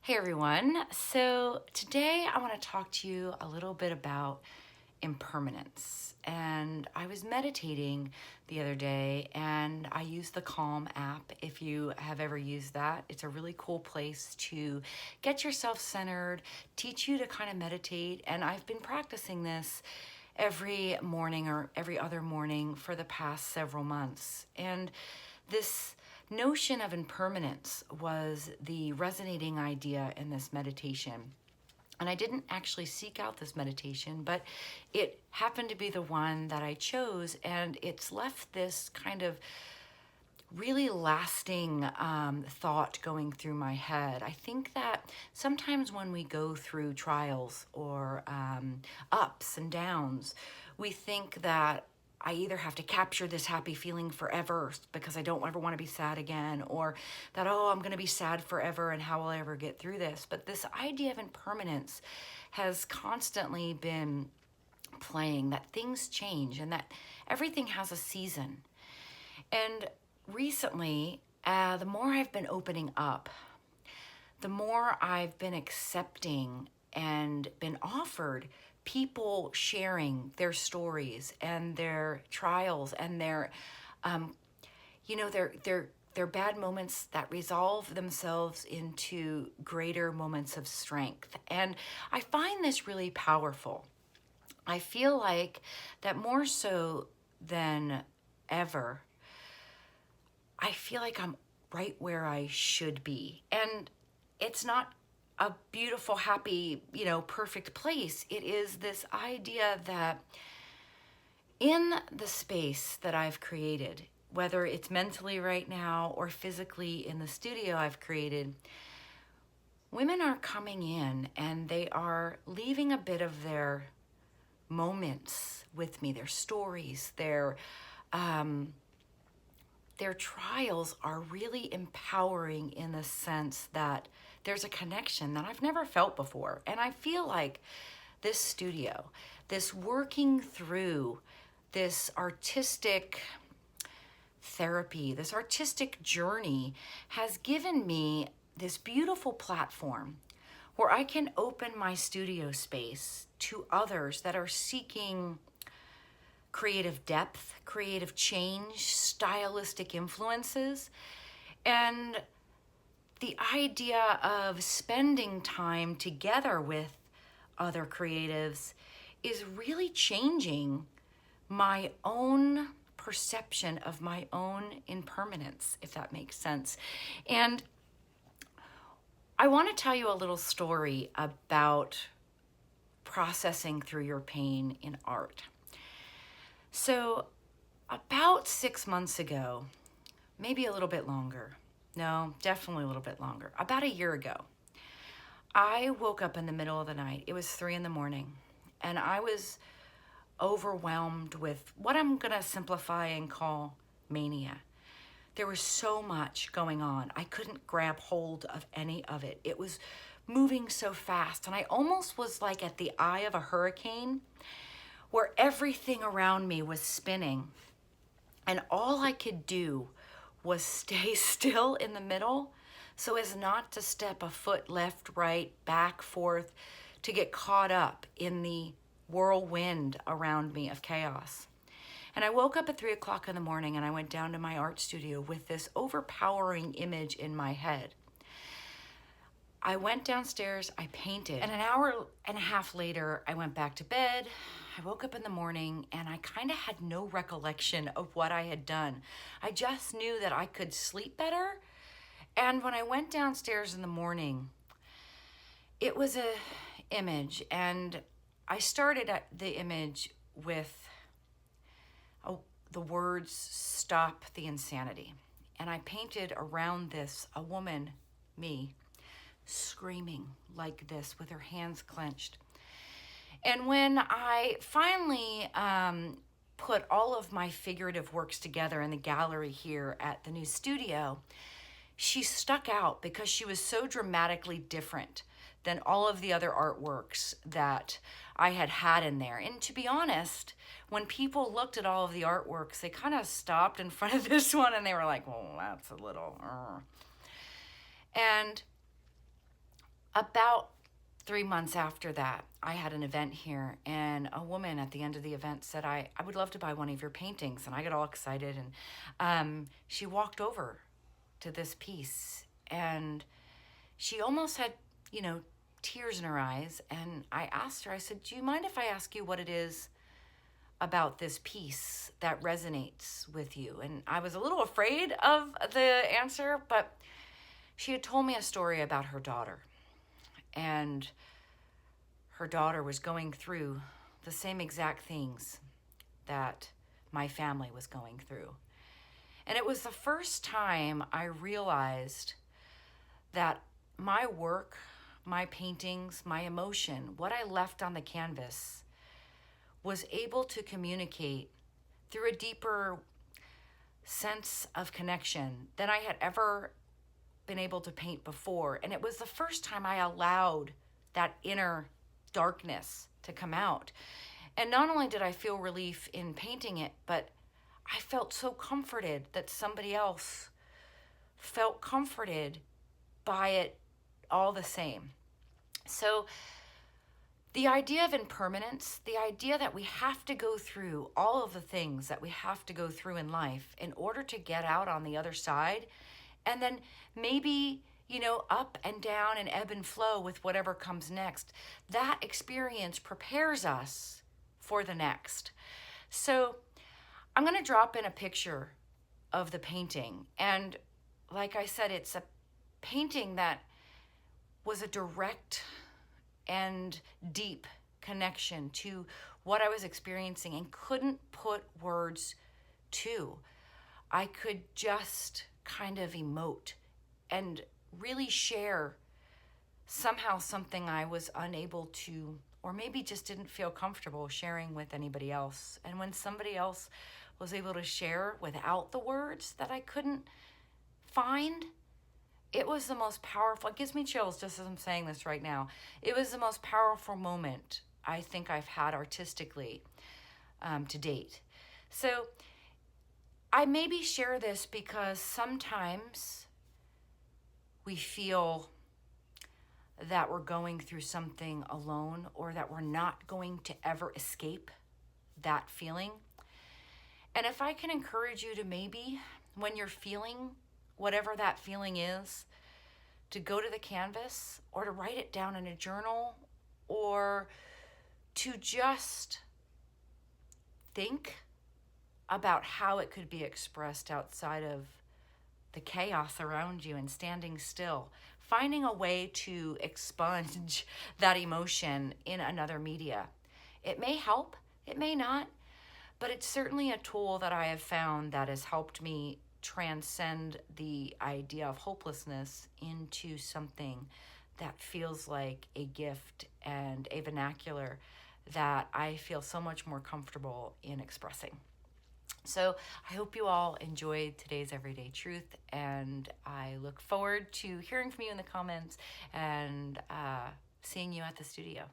Hey everyone. So today I want to talk to you a little bit about impermanence. And I was meditating the other day and I used the Calm app. If you have ever used that, it's a really cool place to get yourself centered, teach you to kind of meditate. And I've been practicing this every morning or every other morning for the past several months. And this notion of impermanence was the resonating idea in this meditation. And I didn't actually seek out this meditation, but it happened to be the one that I chose, and it's left this kind of really lasting thought going through my head. I think that sometimes when we go through trials or ups and downs, we think that I either have to capture this happy feeling forever because I don't ever want to be sad again, or that, oh, I'm going to be sad forever and how will I ever get through this? But this idea of impermanence has constantly been playing, that things change and that everything has a season. And recently, the more I've been opening up, the more I've been accepting and been offered people sharing their stories and their trials and their, their bad moments that resolve themselves into greater moments of strength. And I find this really powerful. I feel like that more so than ever, I feel like I'm right where I should be. And it's not a beautiful, happy, perfect place. It is this idea that in the space that I've created, whether it's mentally right now or physically in the studio I've created, women are coming in and they are leaving a bit of their moments with me, their stories, their trials are really empowering in the sense that there's a connection that I've never felt before. And I feel like this studio, this working through this artistic therapy, this artistic journey has given me this beautiful platform where I can open my studio space to others that are seeking creative depth, creative change, stylistic influences. And the idea of spending time together with other creatives is really changing my own perception of my own impermanence, if that makes sense. And I want to tell you a little story about processing through your pain in art. So about 6 months ago, maybe a little bit longer, no, definitely a little bit longer, about a year ago, I woke up in the middle of the night. It was 3 a.m. and I was overwhelmed with what I'm going to simplify and call mania. There was so much going on. I couldn't grab hold of any of it. It was moving so fast, and I almost was like at the eye of a hurricane where everything around me was spinning, and all I could do was stay still in the middle so as not to step a foot left, right, back, forth, to get caught up in the whirlwind around me of chaos. And I woke up at 3 o'clock in the morning and I went down to my art studio with this overpowering image in my head. I went downstairs, I painted, and an hour and a half later, I went back to bed. I woke up in the morning and I kind of had no recollection of what I had done. I just knew that I could sleep better. And when I went downstairs in the morning, it was an image, and I started at the image with the words, "Stop the insanity." And I painted around this a woman, me, screaming like this with her hands clenched. And when I finally put all of my figurative works together in the gallery here at the new studio, she stuck out because she was so dramatically different than all of the other artworks that I had in there. And to be honest, when people looked at all of the artworks, they kind of stopped in front of this one and they were like, well, that's a little... And About 3 months after that, I had an event here, and a woman at the end of the event said, I would love to buy one of your paintings. And I got all excited, and she walked over to this piece, and she almost had, you know, tears in her eyes. And I asked her, I said, do you mind if I ask you what it is about this piece that resonates with you? And I was a little afraid of the answer, but she had told me a story about her daughter. And her daughter was going through the same exact things that my family was going through. And it was the first time I realized that my work, my paintings, my emotion, what I left on the canvas was able to communicate through a deeper sense of connection than I had ever been able to paint before. And it was the first time I allowed that inner darkness to come out. And not only did I feel relief in painting it, but I felt so comforted that somebody else felt comforted by it all the same. So the idea of impermanence, the idea that we have to go through all of the things that we have to go through in life in order to get out on the other side, and then maybe, you know, up and down and ebb and flow with whatever comes next, that experience prepares us for the next. So I'm going to drop in a picture of the painting. And like I said, it's a painting that was a direct and deep connection to what I was experiencing and couldn't put words to. I could just kind of emote and really share somehow something I was unable to, or maybe just didn't feel comfortable sharing with anybody else. And when somebody else was able to share without the words that I couldn't find, it was the most powerful. It gives me chills just as I'm saying this right now. It was the most powerful moment I think I've had artistically to date. So I maybe share this because sometimes we feel that we're going through something alone, or that we're not going to ever escape that feeling. And if I can encourage you to maybe, when you're feeling whatever that feeling is, to go to the canvas or to write it down in a journal, or to just think about how it could be expressed outside of the chaos around you and standing still, finding a way to expunge that emotion in another media. It may help, it may not, but it's certainly a tool that I have found that has helped me transcend the idea of hopelessness into something that feels like a gift and a vernacular that I feel so much more comfortable in expressing. So I hope you all enjoyed today's Everyday Truth, and I look forward to hearing from you in the comments and seeing you at the studio.